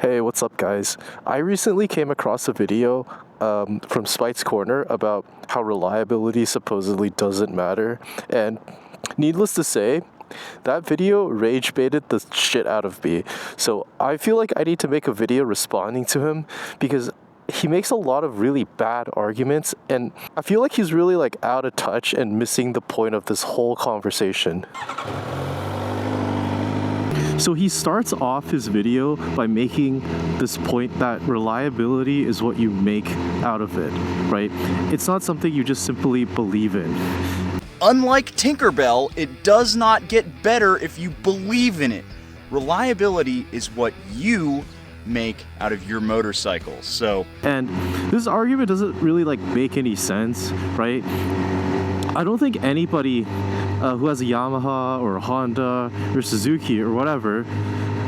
Hey, what's up guys? I recently came across a video from Spite's Corner about how reliability supposedly doesn't matter, and needless to say, that video rage baited the shit out of me. So I feel like I need to make a video responding to him because he makes a lot of really bad arguments, and I feel like he's really like out of touch and missing the point of this whole conversation. So he starts off his video by making this point that reliability is what you make out of it, right? It's not something you just simply believe in. Unlike Tinkerbell, it does not get better if you believe in it. Reliability is what you make out of your motorcycle. And this argument doesn't really like make any sense, right? I don't think anybody who has a Yamaha or a Honda or Suzuki or whatever,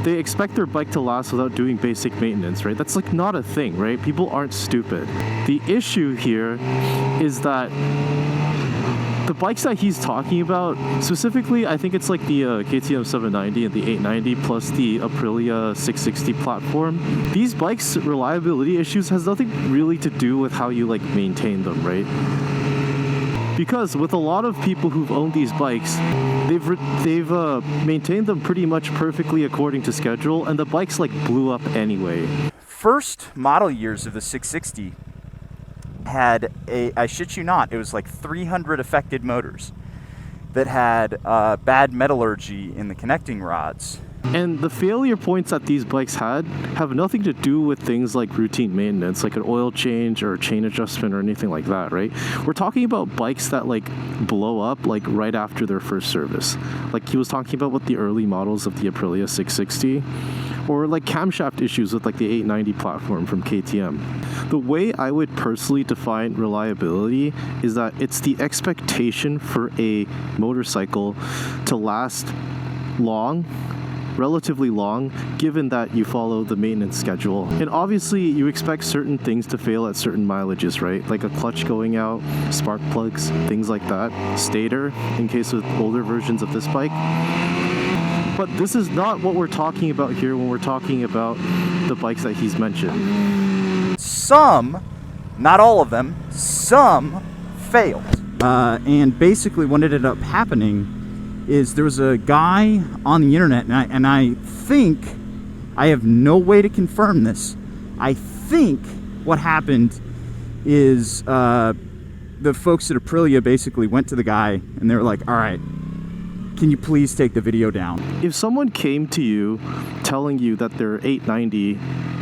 they expect their bike to last without doing basic maintenance, right? That's like not a thing, right? People aren't stupid. The issue here is that the bikes that he's talking about, specifically, I think it's like the KTM 790 and the 890 plus the Aprilia 660 platform. These bikes' reliability issues has nothing really to do with how you like maintain them, right? Because with a lot of people who've owned these bikes, they've maintained them pretty much perfectly according to schedule, and the bikes like blew up anyway. First model years of the 660 had I shit you not, it was like 300 affected motors that had bad metallurgy in the connecting rods. And the failure points that these bikes had have nothing to do with things like routine maintenance, like an oil change or a chain adjustment or anything like that, right? We're talking about bikes that like blow up like right after their first service. Like he was talking about with the early models of the Aprilia 660, or like camshaft issues with like the 890 platform from KTM. The way I would personally define reliability is that it's the expectation for a motorcycle to last long, relatively long, given that you follow the maintenance schedule. And obviously you expect certain things to fail at certain mileages, right? Like a clutch going out, spark plugs, things like that. Stator, in case with older versions of this bike. But this is not what we're talking about here when we're talking about the bikes that he's mentioned. Some, not all of them, some failed. And basically what ended up happening is there was a guy on the internet, and I think, I have no way to confirm this, I think what happened is the folks at Aprilia basically went to the guy and they were like, all right, can you please take the video down? If someone came to you telling you that their 890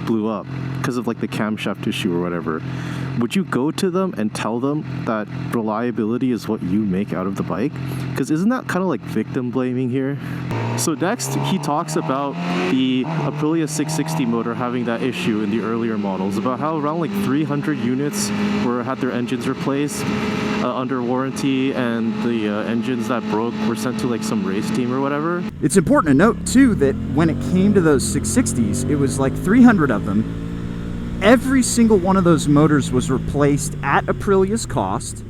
blew up because of like the camshaft issue or whatever, would you go to them and tell them that reliability is what you make out of the bike? Because isn't that kind of like victim blaming here? So next, he talks about the Aprilia 660 motor having that issue in the earlier models, about how around like 300 units had their engines replaced under warranty, and the engines that broke were sent to like some race team or whatever. It's important to note too that when it came to those 660s, it was like 300 of them. Every single one of those motors was replaced at Aprilia's cost,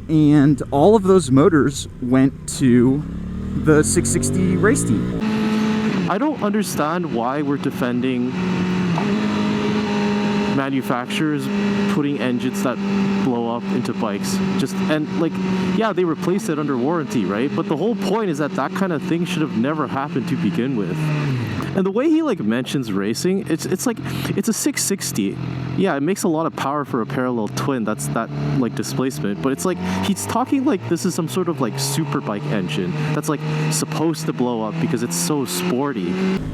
and all of those motors went to the 660 race team. I don't understand why we're defending manufacturers putting engines that blow up into bikes. And like, yeah, they replaced it under warranty, right? But the whole point is that that kind of thing should have never happened to begin with. And the way he like mentions racing, it's like, it's a 660. Yeah, it makes a lot of power for a parallel twin. That's that like displacement. But it's like, he's talking like this is some sort of like super bike engine that's like supposed to blow up because it's so sporty.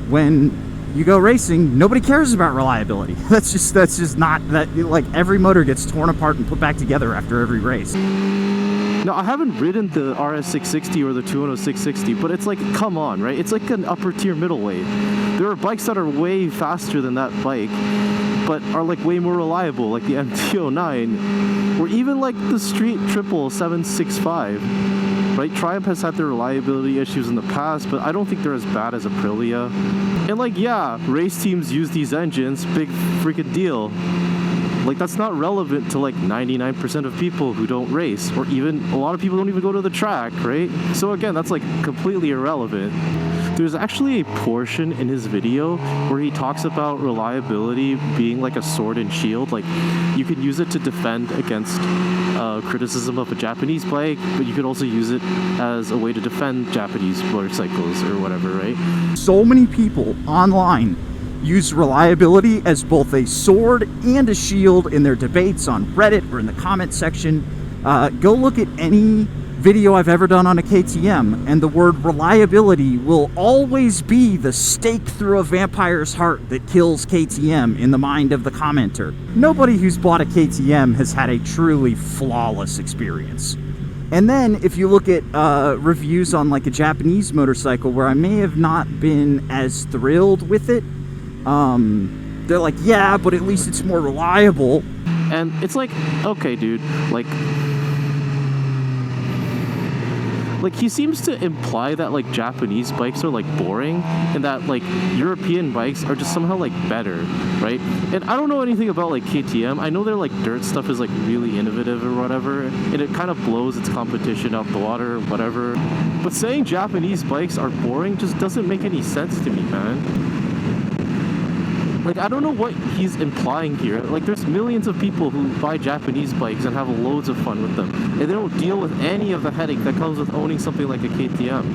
When you go racing, nobody cares about reliability. That's just not that, like every motor gets torn apart and put back together after every race. Now, I haven't ridden the RS660 or the 210 but it's like, come on, right? It's like an upper tier middleweight. There are bikes that are way faster than that bike, but are like way more reliable, like the MT-09, or even like the Street Triple 765, right? Triumph has had their reliability issues in the past, but I don't think they're as bad as Aprilia. And like, yeah, race teams use these engines, big freaking deal. Like, that's not relevant to like 99% of people who don't race, or even a lot of people don't even go to the track, right? So again, that's like completely irrelevant. There's actually a portion in his video where he talks about reliability being like a sword and shield. Like, you can use it to defend against criticism of a Japanese bike, but you could also use it as a way to defend Japanese motorcycles or whatever, right? So many people online use reliability as both a sword and a shield in their debates on Reddit or in the comment section. Go look at any video I've ever done on a KTM, and the word reliability will always be the stake through a vampire's heart that kills KTM in the mind of the commenter. Nobody who's bought a KTM has had a truly flawless experience. And then if you look at reviews on like a Japanese motorcycle where I may have not been as thrilled with it, they're like, yeah, but at least it's more reliable. And it's like, okay, dude, like he seems to imply that like Japanese bikes are like boring, and that like European bikes are just somehow like better, right? And I don't know anything about like KTM. I know their like dirt stuff is like really innovative or whatever, and it kind of blows its competition out the water or whatever. But saying Japanese bikes are boring just doesn't make any sense to me, man. Like, I don't know what he's implying here. Like, there's millions of people who buy Japanese bikes and have loads of fun with them, and they don't deal with any of the headache that comes with owning something like a KTM.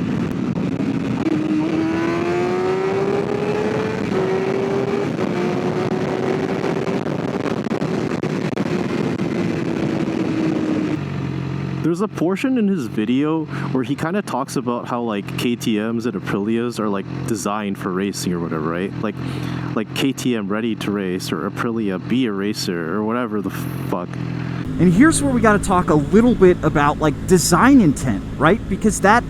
There's a portion in his video where he kind of talks about how like KTMs and Aprilias are like designed for racing or whatever, right? Like KTM ready to race, or Aprilia be a racer, or whatever the fuck. And here's where we got to talk a little bit about like design intent, right? Because that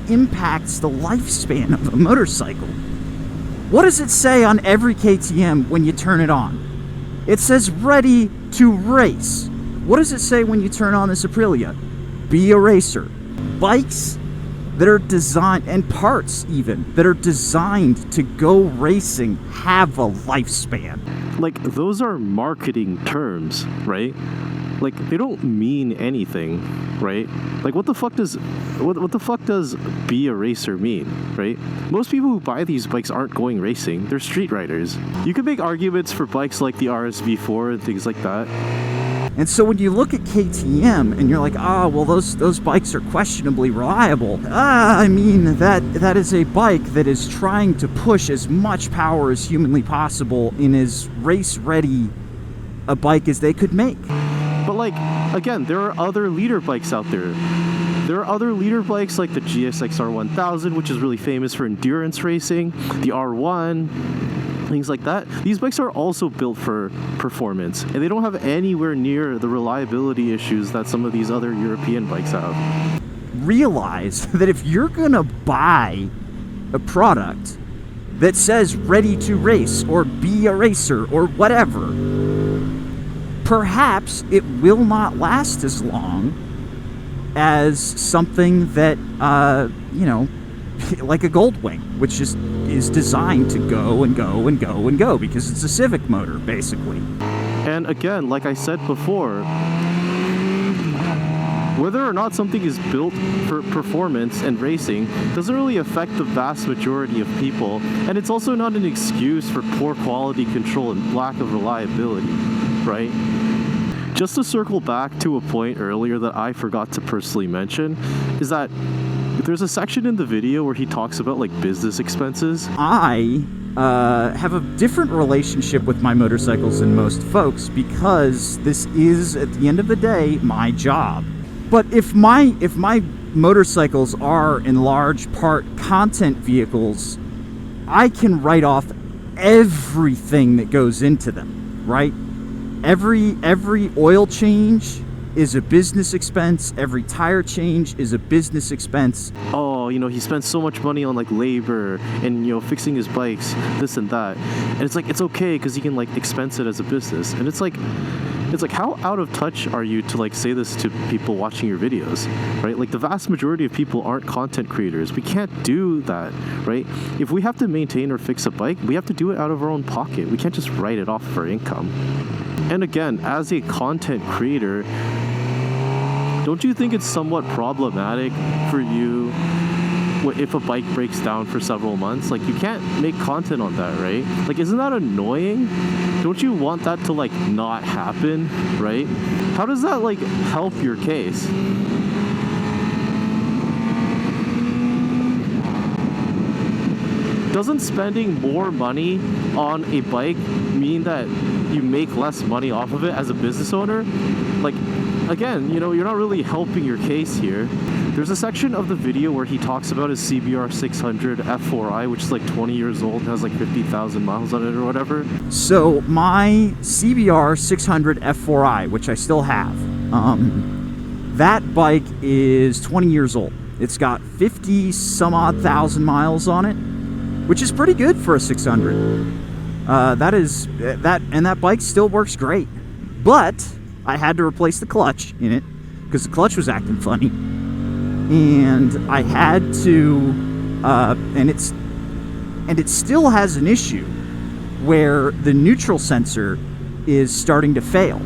impacts the lifespan of a motorcycle. What does it say on every KTM when you turn it on? It says ready to race. What does it say when you turn on this Aprilia? Be a racer. Bikes that are designed, and parts even, that are designed to go racing have a lifespan. Like, those are marketing terms, right? Like, they don't mean anything, right? Like, what the fuck does be a racer mean, right? Most people who buy these bikes aren't going racing. They're street riders. You could make arguments for bikes like the RSV4 and things like that. And so when you look at KTM and you're like, well, those bikes are questionably reliable. I mean, that is a bike that is trying to push as much power as humanly possible in as race-ready a bike as they could make. But like, again, there are other leader bikes out there. There are other leader bikes like the GSXR 1000, which is really famous for endurance racing, the R1, things like that. These bikes are also built for performance, and they don't have anywhere near the reliability issues that some of these other European bikes have. Realize that if you're gonna buy a product that says ready to race or be a racer or whatever, perhaps it will not last as long as something that, like a Goldwing, which is designed to go and go and go and go because it's a Civic motor, basically. And again, like I said before, whether or not something is built for performance and racing doesn't really affect the vast majority of people, and it's also not an excuse for poor quality control and lack of reliability, right? Just to circle back to a point earlier that I forgot to personally mention, is that there's a section in the video where he talks about like business expenses. I have a different relationship with my motorcycles than most folks because this is, at the end of the day, my job. But if my motorcycles are in large part content vehicles, I can write off everything that goes into them, right? Every oil change is a business expense. Every tire change is a business expense. Oh, he spends so much money on like labor and fixing his bikes, this and that, and it's like, it's okay because he can like expense it as a business. And it's like how out of touch are you to like say this to people watching your videos, right? Like, the vast majority of people aren't content creators. We can't do that, right? If we have to maintain or fix a bike, we have to do it out of our own pocket. We can't just write it off for income. And again, as a content creator, don't you think it's somewhat problematic for you if a bike breaks down for several months? Like, you can't make content on that, right? Like, isn't that annoying? Don't you want that to, like, not happen, right? How does that, like, help your case? Doesn't spending more money on a bike mean that you make less money off of it as a business owner? Like, again, you know, you're not really helping your case here. There's a section of the video where he talks about his CBR 600 F4i, which is like 20 years old and has like 50,000 miles on it or whatever. So my CBR 600 F4i, which I still have, that bike is 20 years old. It's got 50 some odd thousand miles on it, which is pretty good for a 600. That bike still works great. But I had to replace the clutch in it because the clutch was acting funny. And I had to, and it still has an issue where the neutral sensor is starting to fail.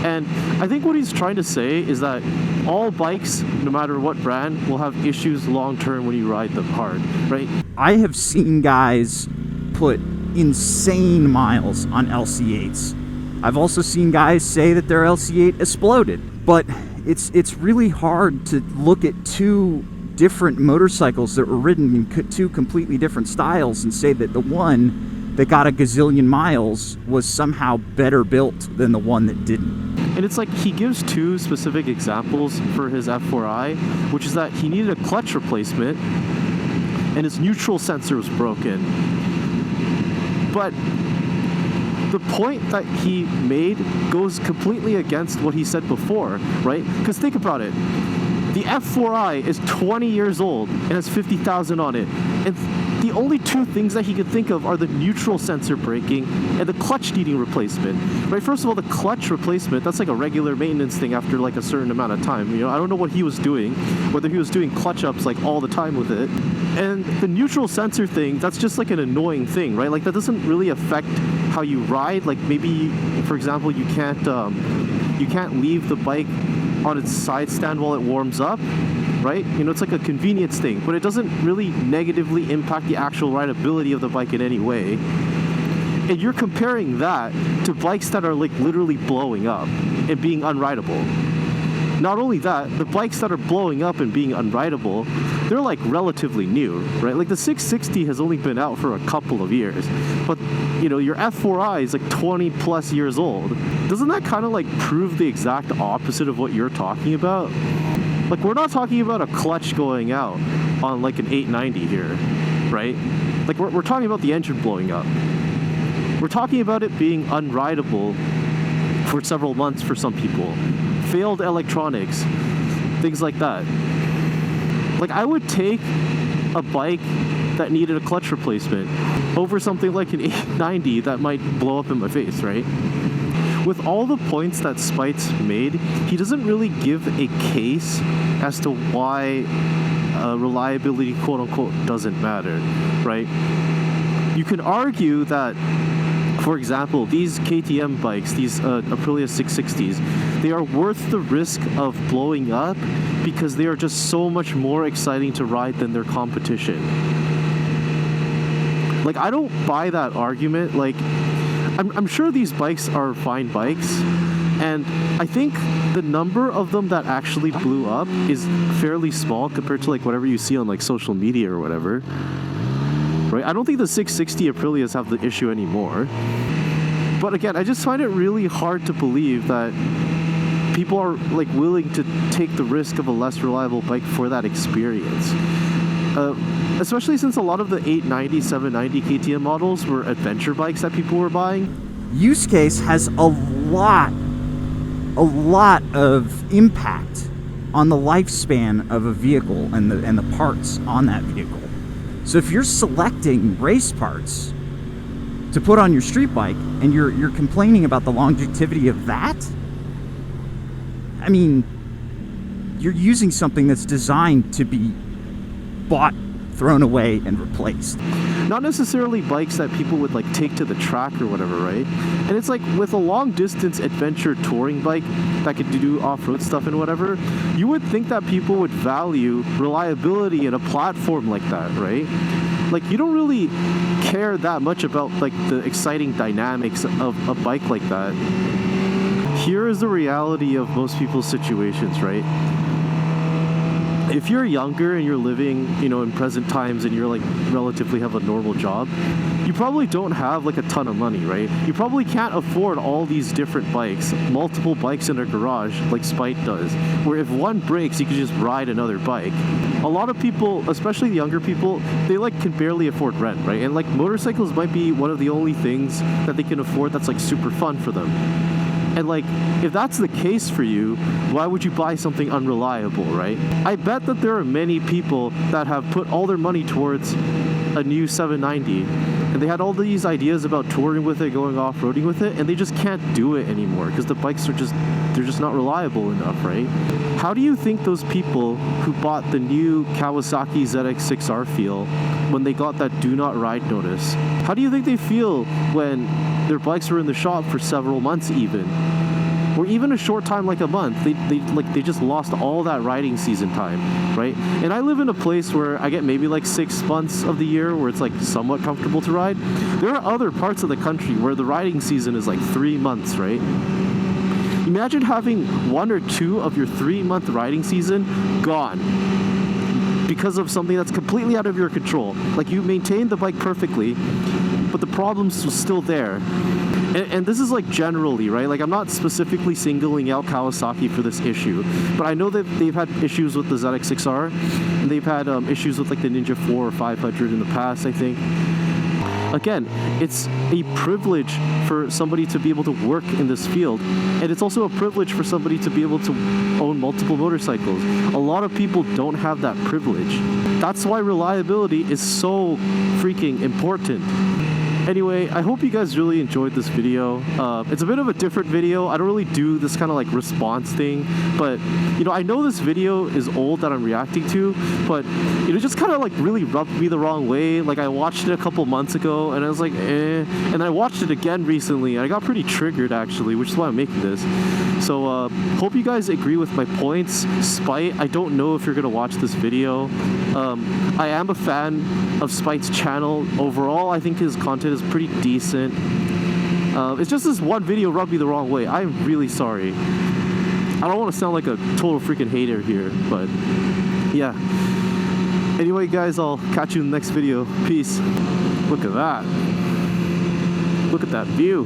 And I think what he's trying to say is that all bikes, no matter what brand, will have issues long term when you ride them hard, right? I have seen guys put insane miles on LC8s. I've also seen guys say that their LC8 exploded, but it's really hard to look at two different motorcycles that were ridden in two completely different styles and say that the one that got a gazillion miles was somehow better built than the one that didn't. And it's like he gives two specific examples for his F4i, which is that he needed a clutch replacement and his neutral sensor was broken. But the point that he made goes completely against what he said before, right? Because think about it. The F4i is 20 years old and has 50,000 on it. And the only two things that he could think of are the neutral sensor breaking and the clutch needing replacement, right? First of all, the clutch replacement, that's like a regular maintenance thing after like a certain amount of time. You know, I don't know what he was doing, whether he was doing clutch ups like all the time with it. And the neutral sensor thing, that's just like an annoying thing, right? Like that doesn't really affect how you ride. Like maybe, for example, you can't leave the bike on its side stand while it warms up, right? You know, it's like a convenience thing, but it doesn't really negatively impact the actual rideability of the bike in any way. And you're comparing that to bikes that are like literally blowing up and being unrideable. Not only that, the bikes that are blowing up and being unrideable, they're like relatively new, right? Like the 660 has only been out for a couple of years, but you know, your F4i is like 20 plus years old. Doesn't that kind of like prove the exact opposite of what you're talking about? Like, we're not talking about a clutch going out on like an 890 here, right? Like we're talking about the engine blowing up. We're talking about it being unrideable for several months for some people. Failed electronics, things like that. Like, I would take a bike that needed a clutch replacement over something like an 890 that might blow up in my face, right? With all the points that Spites made, he doesn't really give a case as to why reliability, quote unquote, doesn't matter, right? You can argue that, for example, these KTM bikes, these Aprilia 660s, they are worth the risk of blowing up because they are just so much more exciting to ride than their competition. Like, I don't buy that argument. Like, I'm sure these bikes are fine bikes, and I think the number of them that actually blew up is fairly small compared to like whatever you see on like social media or whatever. Right? I don't think the 660 Aprilias have the issue anymore. But again, I just find it really hard to believe that people are like willing to take the risk of a less reliable bike for that experience. Especially since a lot of the 890, 790 KTM models were adventure bikes that people were buying. Use case has a lot of impact on the lifespan of a vehicle and the parts on that vehicle. So if you're selecting race parts to put on your street bike and you're complaining about the longevity of that, I mean, you're using something that's designed to be bought thrown away and replaced. Not necessarily bikes that people would like take to the track or whatever, right? And it's like with a long distance adventure touring bike that could do off-road stuff and whatever, you would think that people would value reliability in a platform like that, right? Like, you don't really care that much about like the exciting dynamics of a bike like that. Here is the reality of most people's situations, right? If you're younger and you're living, you know, in present times and you're like relatively have a normal job, you probably don't have like a ton of money, right? You probably can't afford all these different bikes, multiple bikes in a garage like Spite does, where if one breaks, you can just ride another bike. A lot of people, especially the younger people, they like can barely afford rent, right? And like motorcycles might be one of the only things that they can afford that's like super fun for them. And like, if that's the case for you, why would you buy something unreliable, right? I bet that there are many people that have put all their money towards a new 790, and they had all these ideas about touring with it, going off-roading with it, and they just can't do it anymore because the bikes are they're just not reliable enough, right? How do you think those people who bought the new Kawasaki GSXR feel when they got that do not ride notice? How do you think they feel when their bikes were in the shop for several months even? Or even a short time like a month, they just lost all that riding season time, right? And I live in a place where I get maybe like 6 months of the year where it's like somewhat comfortable to ride. There are other parts of the country where the riding season is like 3 months, right? Imagine having 1 or 2 of your 3-month riding season gone because of something that's completely out of your control. Like, you maintained the bike perfectly, but the problems were still there. And this is like generally, right? Like, I'm not specifically singling out Kawasaki for this issue, but I know that they've had issues with the ZX6R, and they've had issues with like the Ninja 4 or 500 in the past, I think. Again, it's a privilege for somebody to be able to work in this field, and it's also a privilege for somebody to be able to own multiple motorcycles. A lot of people don't have that privilege. That's why reliability is so freaking important. Anyway, I hope you guys really enjoyed this video. It's a bit of a different video. I don't really do this kind of like response thing, but you know, I know this video is old that I'm reacting to, but it just kind of like really rubbed me the wrong way. Like, I watched it a couple months ago and I was like, eh, and I watched it again recently and I got pretty triggered actually, which is why I'm making this. So hope you guys agree with my points. Spite, I don't know if you're gonna watch this video. I am a fan of Spite's channel. Overall, I think his content is pretty decent. It's just this one video rubbed me the wrong way. I'm really sorry. I don't want to sound like a total freaking hater here, but yeah. Anyway, guys, I'll catch you in the next video. Peace. Look at that. Look at that view.